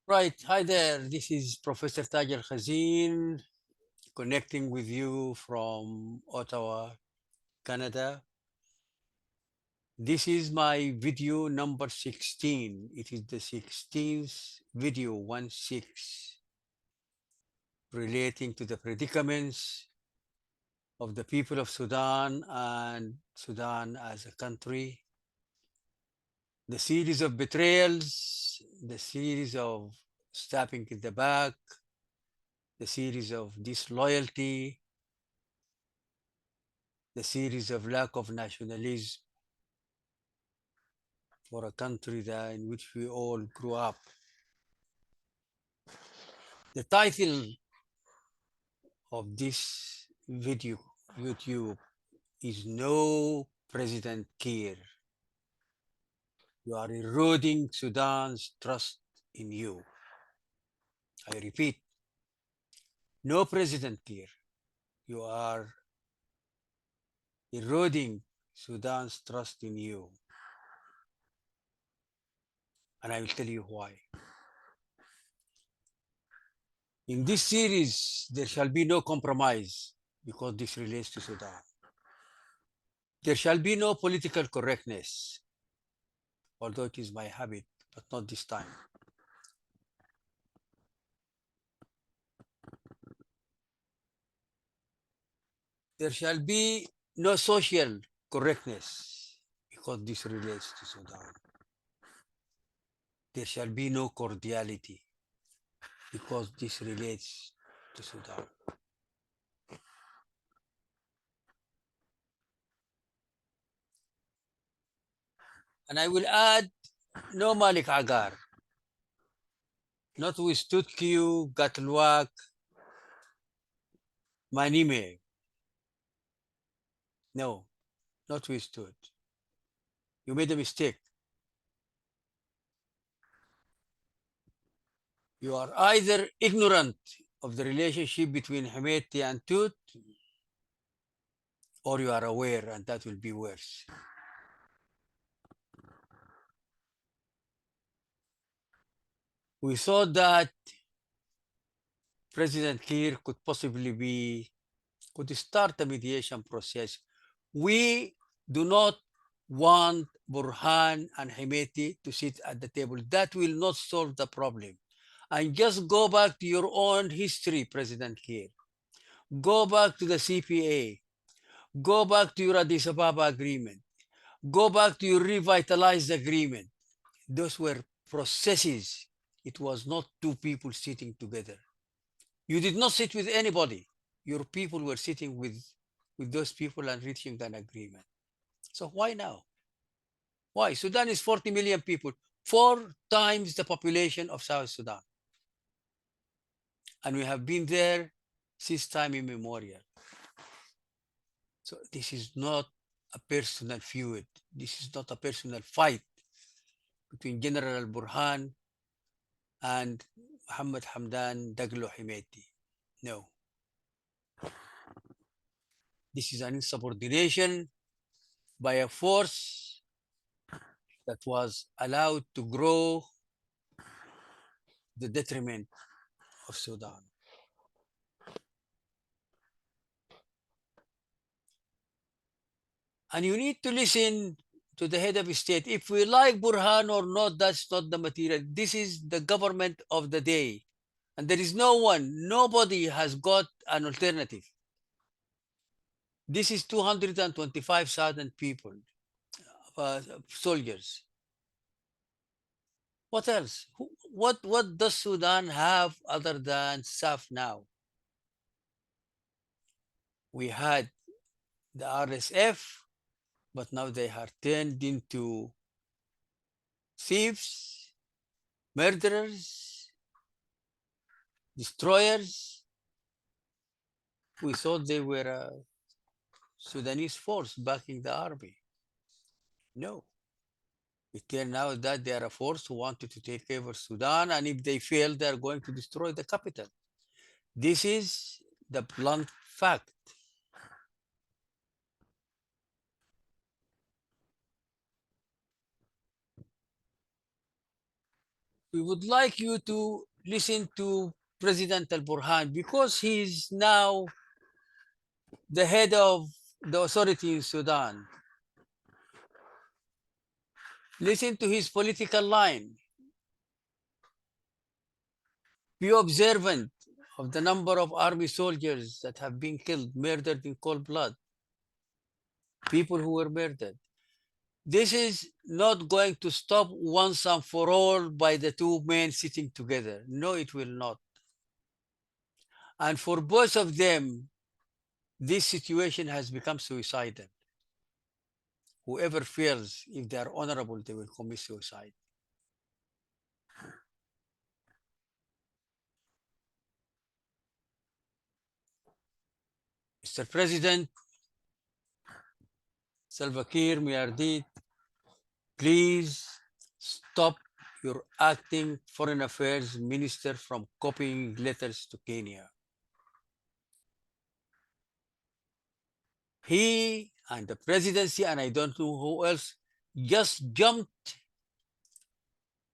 Right. Hi there. This is Professor Tajer Khazin connecting with you from Ottawa, Canada. This is my video number 16. It is the 16th video, 1 6, relating to the predicaments of the people of Sudan and Sudan as a country, the series of betrayals, the series of stabbing in the back, the series of disloyalty, the series of lack of nationalism for a country that in which we all grew up. The title of this video, YouTube, is No President Kiir. You are eroding Sudan's trust in you. I repeat, no President Kiir. You are eroding Sudan's trust in you. And I will tell you why. In this series, there shall be no compromise because this relates to Sudan. There shall be no political correctness, although it is my habit, but not this time. There shall be no social correctness, because this relates to Sudan. There shall be no cordiality, because this relates to Sudan. And I will add no Malik Agar, not with Tutkew Gatluak Manime. No, not withstood. You made a mistake. You are either ignorant of the relationship between Hemedti and Tut, or you are aware, and that will be worse. We thought that President Kiir could start a mediation process. We do not want Burhan and Hemedti to sit at the table. That will not solve the problem. And just go back to your own history, President Kiir. Go back to the CPA. Go back to your Addis Ababa agreement. Go back to your revitalized agreement. Those were processes. It was not two people sitting together. You did not sit with anybody. Your people were sitting with those people and reaching an agreement. So why now? Why? Sudan is 40 million people, 4 times the population of South Sudan. And we have been there since time immemorial. So this is not a personal feud. This is not a personal fight between General Burhan and Muhammad Hamdan Daglo Hemedti. No. This is an insubordination by a force that was allowed to grow the detriment of Sudan. And you need to listen to the head of state. If we like Burhan or not, that's not the material. This is the government of the day. And there is no one, nobody has got an alternative. This is 225,000 people, soldiers. What else? What does Sudan have other than SAF now? We had the RSF, but now they are turned into thieves, murderers, destroyers. We thought they were a Sudanese force backing the army. No. It turned out that they are a force who wanted to take over Sudan, and if they fail, they are going to destroy the capital. This is the blunt fact. we would like you to listen to President Al Burhan because he is now the head of the authority in Sudan. Listen to his political line. Be observant of the number of army soldiers that have been killed, murdered in cold blood, people who were murdered. This is not going to stop once and for all by the two men sitting together. No, it will not. And for both of them, this situation has become suicidal. Whoever feels if they are honorable, they will commit suicide. Mr. President, Salva Kiir Mayardit, please stop your acting foreign affairs minister from copying letters to Kenya. He and the presidency, and I don't know who else, just jumped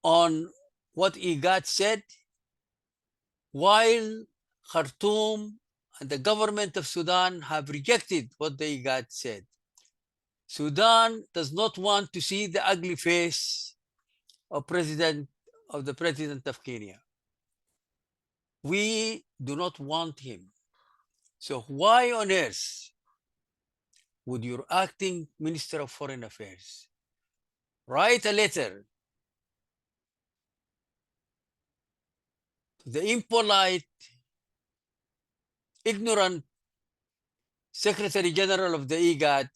on what IGAD said, while Khartoum and the government of Sudan have rejected what the IGAD said. Sudan does not want to see the ugly face of the president of Kenya. We do not want him. So why on earth would your acting Minister of Foreign Affairs write a letter to the impolite, ignorant Secretary General of the IGAD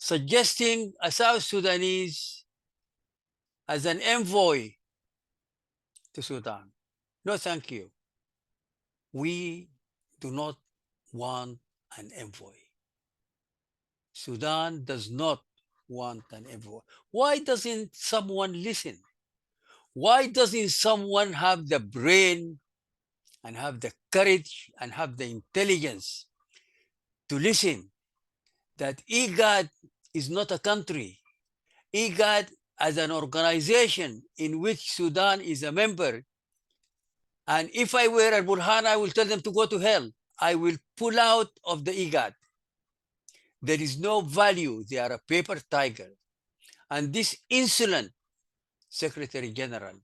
suggesting a South Sudanese as an envoy to Sudan? No, thank you. We do not want an envoy. Sudan does not want an envoy. Why doesn't someone listen? Why doesn't someone have the brain and have the courage and have the intelligence to listen that IGAD is not a country? IGAD as an organization in which Sudan is a member. And if I were a Burhan, I will tell them to go to hell. I will pull out of the IGAD. There is no value. They are a paper tiger. And this insolent Secretary General,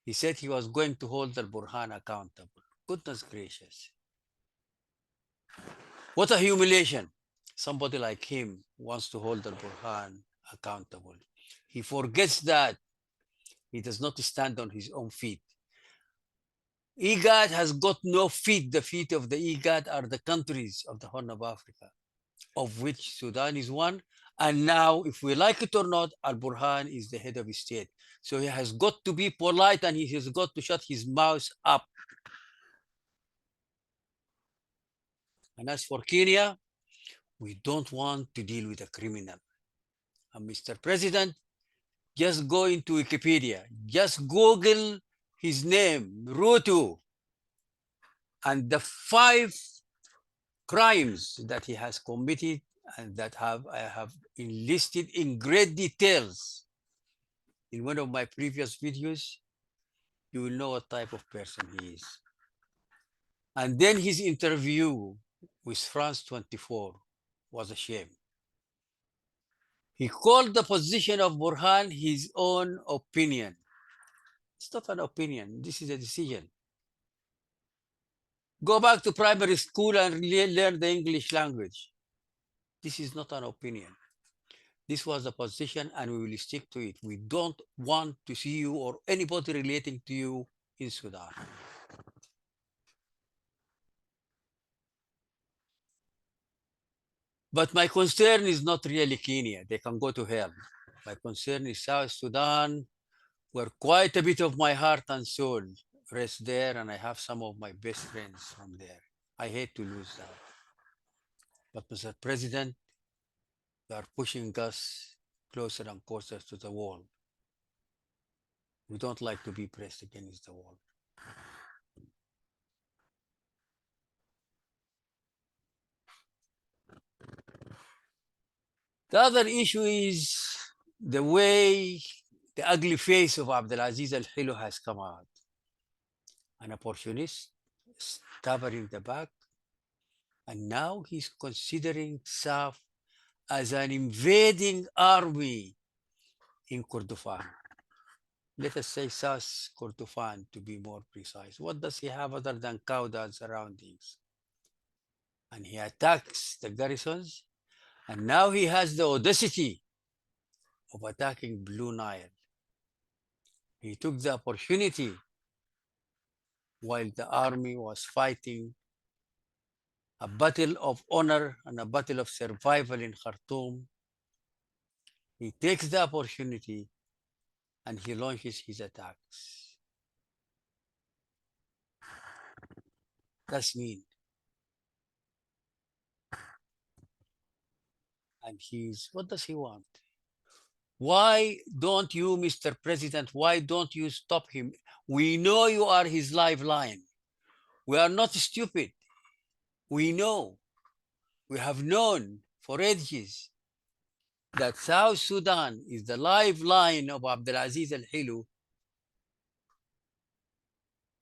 he said he was going to hold Al Burhan accountable. Goodness gracious. What a humiliation. Somebody like him wants to hold Al Burhan accountable. He forgets that he does not stand on his own feet. IGAD has got no feet. The feet of the IGAD are the countries of the Horn of Africa, of which Sudan is one. And now, if we like it or not, Al Burhan is the head of his state. So he has got to be polite and he has got to shut his mouth up. And as for Kenya, we don't want to deal with a criminal. And Mr. President, just go into Wikipedia, just Google his name, Ruto, and the 5 crimes that he has committed and that I have enlisted in great details in one of my previous videos. You will know what type of person he is. And then his interview with France 24 was a shame. He called the position of Burhan his own opinion. It's not an opinion. This is a decision. Go back to primary school and learn the English language. This is not an opinion. This was a position and we will stick to it. We don't want to see you or anybody relating to you in Sudan. But my concern is not really Kenya. They can go to hell. My concern is South Sudan, where quite a bit of my heart and soul rests there, and I have some of my best friends from there. I hate to lose that. But Mr. President, you are pushing us closer and closer to the wall. We don't like to be pressed against the wall. The other issue is the way the ugly face of Abdelaziz Al Hilu has come out. An opportunist, stabber in the back, and now he's considering SAF as an invading army in Kordofan. Let us say South Kordofan to be more precise. What does he have other than Kauda and surroundings? And he attacks the garrisons, and now he has the audacity of attacking Blue Nile. He took the opportunity while the army was fighting a battle of honor and a battle of survival in Khartoum. He takes the opportunity and he launches his attacks. That's mean. And what does he want? Why don't you, Mr. President, why don't you stop him? We know you are his lifeline. We are not stupid. We know, we have known for ages that South Sudan is the lifeline of Abdelaziz Al Hilu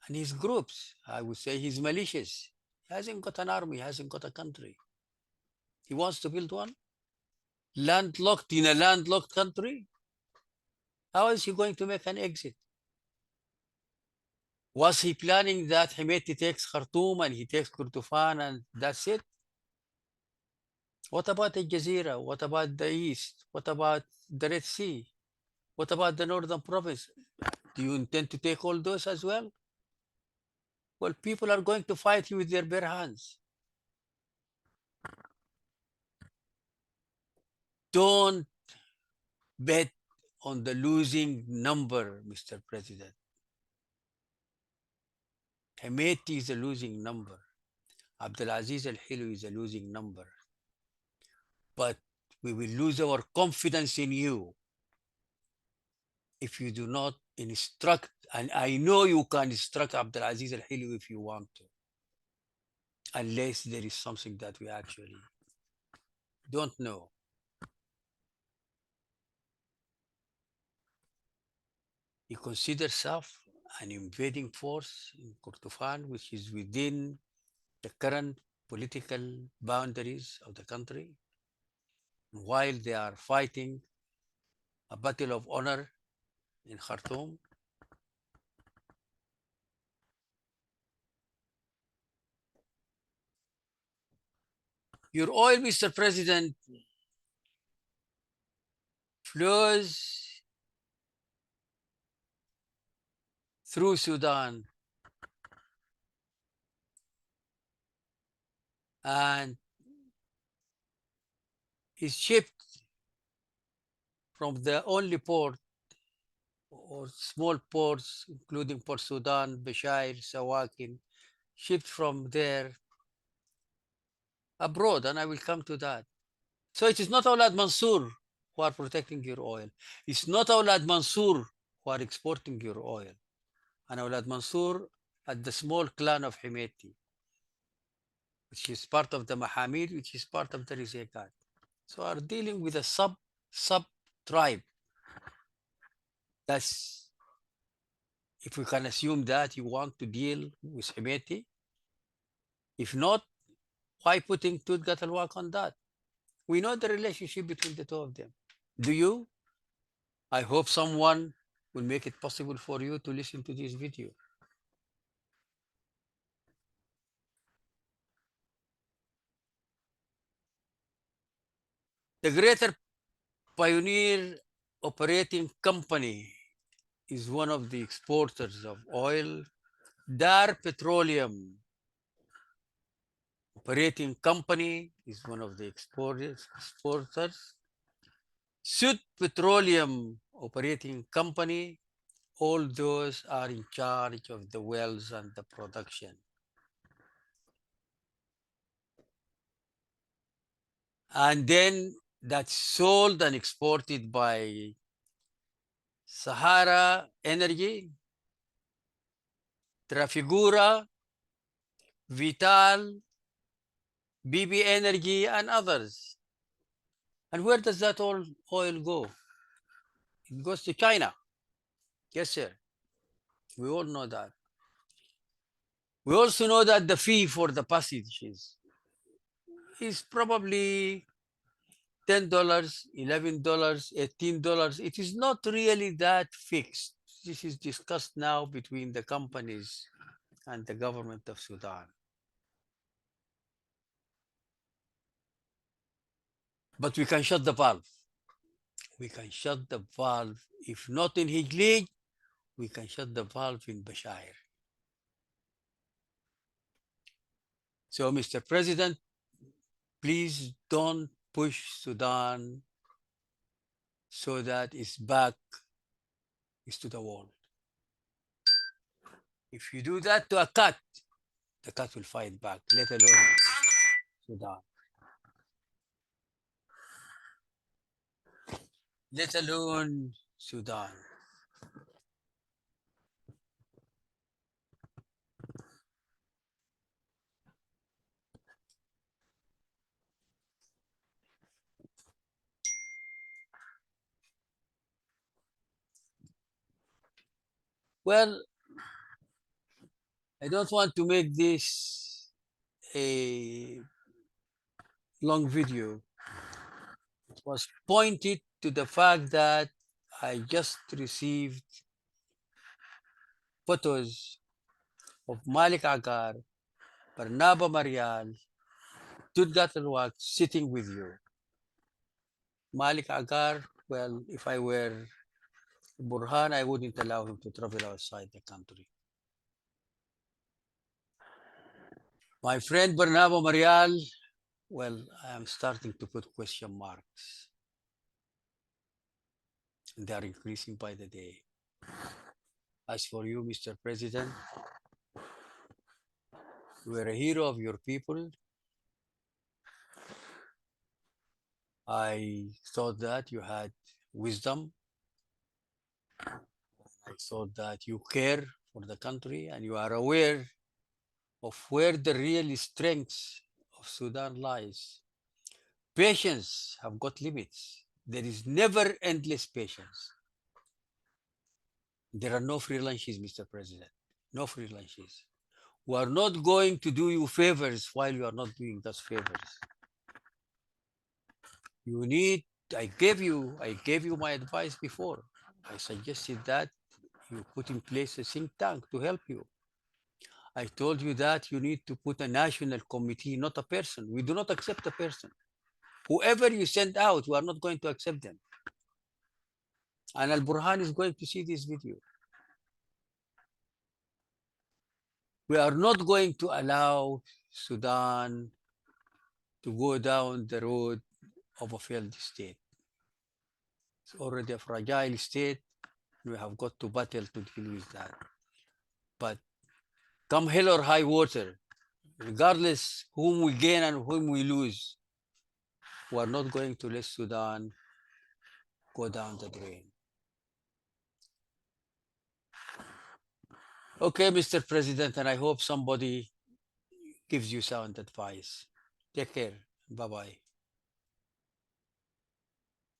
and his groups. I would say his militias. He hasn't got an army, he hasn't got a country. He wants to build one. Landlocked in a landlocked country. How is he going to make an exit? Was he planning that Hemedti takes Khartoum and he takes Kordofan and that's it? What about Al Jazeera? What about the East? What about the Red Sea? What about the Northern Province? Do you intend to take all those as well? Well, people are going to fight you with their bare hands. Don't bet on the losing number, Mr. President. Hemedti is a losing number. Abdelaziz Al Hilu is a losing number. But we will lose our confidence in you if you do not instruct, and I know you can instruct Abdelaziz Al Hilu if you want to, unless there is something that we actually don't know. He considers himself an invading force in Kordofan, which is within the current political boundaries of the country, while they are fighting a battle of honor in Khartoum. Your oil, Mr. President, flows through Sudan and is shipped from the only port or small ports, including Port Sudan, Bashair, Sawakin, shipped from there abroad, and I will come to that. So it is not Awlad Mansour who are protecting your oil. It's not Awlad Mansour who are exporting your oil. And Awlad Mansour at the small clan of Hemedti, which is part of the Mahamid, which is part of the Rizekat. So are dealing with a sub tribe. That's, if we can assume that you want to deal with Hemedti. If not, why putting Tutkew Gatluak on that? We know the relationship between the two of them. Do you? I hope someone will make it possible for you to listen to this video. The Greater Pioneer Operating Company is one of the exporters of oil. Dar Petroleum Operating Company is one of the exporters. Sud Petroleum Operating Company, all those are in charge of the wells and the production. And then that's sold and exported by Sahara Energy, Trafigura, Vital, BB Energy, and others. And where does that oil go? It goes to China. Yes, sir. We all know that. We also know that the fee for the passage is probably $10, $11, $18. It is not really that fixed. This is discussed now between the companies and the government of Sudan. But we can shut the valve. We can shut the valve. If not in Hijli, we can shut the valve in Bashir. So, Mr. President, please don't push Sudan so that its back is to the wall. If you do that to a cat, the cat will fight back, let alone Sudan. Let alone Sudan. Well, I don't want to make this a long video. It was pointed to the fact that I just received photos of Malik Agar, Barnaba Marial, Tutkew Gatluak sitting with you. Malik Agar, well, if I were Burhan, I wouldn't allow him to travel outside the country. My friend Barnaba Marial, well, I am starting to put question marks. And they are increasing by the day. As for you, Mr. President, you were a hero of your people. I thought that you had wisdom. I thought that you care for the country and you are aware of where the real strength of Sudan lies. Patience have got limits. There is never endless patience. There are no free lunches, Mr. President. No free lunches. We are not going to do you favors while you are not doing those favors. You need, I gave you my advice before. I suggested that you put in place a think tank to help you. I told you that you need to put a national committee, not a person. We do not accept a person. Whoever you send out, we are not going to accept them. And Al Burhan is going to see this video. We are not going to allow Sudan to go down the road of a failed state. It's already a fragile state. We have got to battle to deal with that. But come hell or high water, regardless whom we gain and whom we lose, we are not going to let Sudan go down the drain. Okay, Mr. President, and I hope somebody gives you sound advice. Take care. Bye-bye.